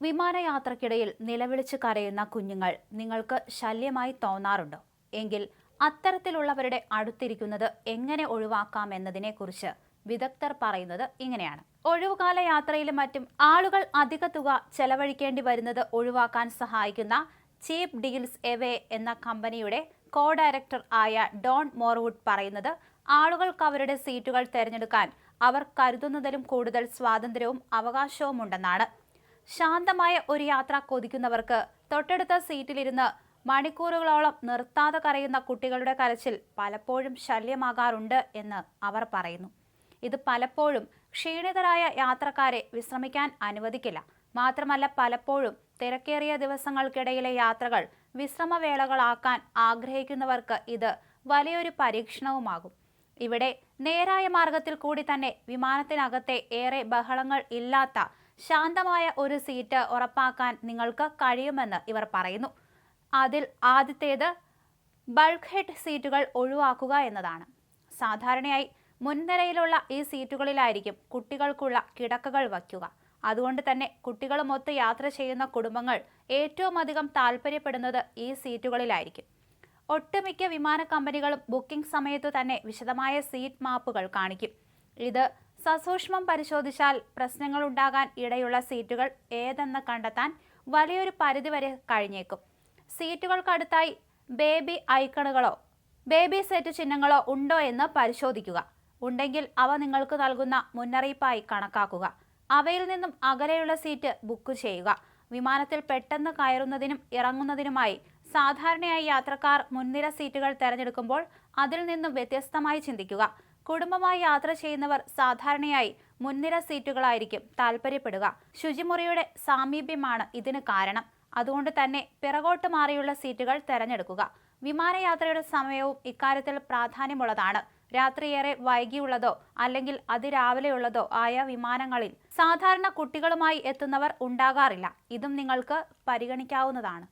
വിമാനയാത്രക്കിടയിൽ നിലവിളിച്ച് കരയുന്ന കുഞ്ഞുങ്ങൾ നിങ്ങൾക്ക് ശല്യമായി തോന്നാറുണ്ടോ? എങ്കിൽ അത്തരത്തിലുള്ളവരുടെ അടുത്തിരിക്കുന്നത് എങ്ങനെ ഒഴിവാക്കാമെന്നതിനെക്കുറിച്ച് വിദഗ്ധർ പറയുന്നത് ഇങ്ങനെയാണ്. ഒഴിവുകാല യാത്രയിലും മറ്റും ആളുകൾ അധിക തുക ചെലവഴിക്കേണ്ടി വരുന്നത് ഒഴിവാക്കാൻ സഹായിക്കുന്ന ചീപ്പ് ഡീൽസ് എവേ എന്ന കമ്പനിയുടെ കോ ഡയറക്ടർ ആയ ഡോൺ മോർവുഡ് പറയുന്നത് ആളുകൾക്ക് അവരുടെ സീറ്റുകൾ തിരഞ്ഞെടുക്കാൻ അവർ കരുതുന്നതിലും കൂടുതൽ സ്വാതന്ത്ര്യവും അവകാശവും ഉണ്ടെന്നാണ്. ശാന്തമായ ഒരു യാത്ര കൊതിക്കുന്നവർക്ക് തൊട്ടടുത്ത സീറ്റിലിരുന്ന് മണിക്കൂറുകളോളം നിർത്താതെ കരയുന്ന കുട്ടികളുടെ കരച്ചിൽ പലപ്പോഴും ശല്യമാകാറുണ്ട് എന്ന് അവർ പറയുന്നു. ഇത് പലപ്പോഴും ക്ഷീണിതരായ യാത്രക്കാരെ വിശ്രമിക്കാൻ അനുവദിക്കില്ല. മാത്രമല്ല, പലപ്പോഴും തിരക്കേറിയ ദിവസങ്ങൾക്കിടയിലെ യാത്രകൾ വിശ്രമവേളകളാക്കാൻ ആഗ്രഹിക്കുന്നവർക്ക് ഇത് വലിയൊരു പരീക്ഷണവുമാകും. ഇവിടെ നേരായ മാർഗത്തിൽ കൂടി തന്നെ വിമാനത്തിനകത്തെ ഏറെ ബഹളങ്ങൾ ഇല്ലാത്ത ശാന്തമായ ഒരു സീറ്റ് ഉറപ്പാക്കാൻ നിങ്ങൾക്ക് കഴിയുമെന്ന് ഇവർ പറയുന്നു. അതിൽ ആദ്യത്തേത് ബൾക്ക് ഹെഡ് സീറ്റുകൾ ഒഴിവാക്കുക എന്നതാണ്. സാധാരണയായി മുൻനിരയിലുള്ള ഈ സീറ്റുകളിലായിരിക്കും കുട്ടികൾക്കുള്ള കിടക്കകൾ വയ്ക്കുക. അതുകൊണ്ട് തന്നെ കുട്ടികളുമൊത്ത് യാത്ര ചെയ്യുന്ന കുടുംബങ്ങൾ ഏറ്റവും അധികം താല്പര്യപ്പെടുന്നത് ഈ സീറ്റുകളിലായിരിക്കും. ഒട്ടുമിക്ക വിമാന കമ്പനികളും ബുക്കിംഗ് സമയത്തു തന്നെ വിശദമായ സീറ്റ് മാപ്പുകൾ കാണിക്കും. ഇത് സസൂക്ഷ്മം പരിശോധിച്ചാൽ പ്രശ്നങ്ങൾ ഉണ്ടാകാൻ ഇടയുള്ള സീറ്റുകൾ ഏതെന്ന് കണ്ടെത്താൻ വലിയൊരു പരിധിവരെ കഴിഞ്ഞേക്കും. സീറ്റുകൾക്കടുത്തായി ബേബി ഐക്കണുകളോ ബേബി സെറ്റ് ചിഹ്നങ്ങളോ ഉണ്ടോ എന്ന് പരിശോധിക്കുക. ഉണ്ടെങ്കിൽ അവ നിങ്ങൾക്ക് നൽകുന്ന മുന്നറിയിപ്പായി കണക്കാക്കുക. അവയിൽ നിന്നും അകലെയുള്ള സീറ്റ് ബുക്ക് ചെയ്യുക. വിമാനത്തിൽ പെട്ടെന്ന് കയറുന്നതിനും ഇറങ്ങുന്നതിനുമായി സാധാരണയായി യാത്രക്കാർ മുൻനിര സീറ്റുകൾ തിരഞ്ഞെടുക്കുമ്പോൾ അതിൽ നിന്നും വ്യത്യസ്തമായി ചിന്തിക്കുക. കുടുംബമായി യാത്ര ചെയ്യുന്നവർ സാധാരണയായി മുൻനിര സീറ്റുകളായിരിക്കും താല്പര്യപ്പെടുക. ശുചിമുറിയുടെ സാമീപ്യമാണ് ഇതിന് കാരണം. അതുകൊണ്ട് തന്നെ പിറകോട്ട് മാറിയുള്ള സീറ്റുകൾ തിരഞ്ഞെടുക്കുക. വിമാനയാത്രയുടെ സമയവും ഇക്കാര്യത്തിൽ പ്രാധാന്യമുള്ളതാണ്. രാത്രിയേറെ വൈകിയുള്ളതോ അല്ലെങ്കിൽ അതിരാവിലെയുള്ളതോ ആയ വിമാനങ്ങളിൽ സാധാരണ കുട്ടികളുമായി എത്തുന്നവർ ഉണ്ടാകാറില്ല. ഇതും നിങ്ങൾക്ക് പരിഗണിക്കാവുന്നതാണ്.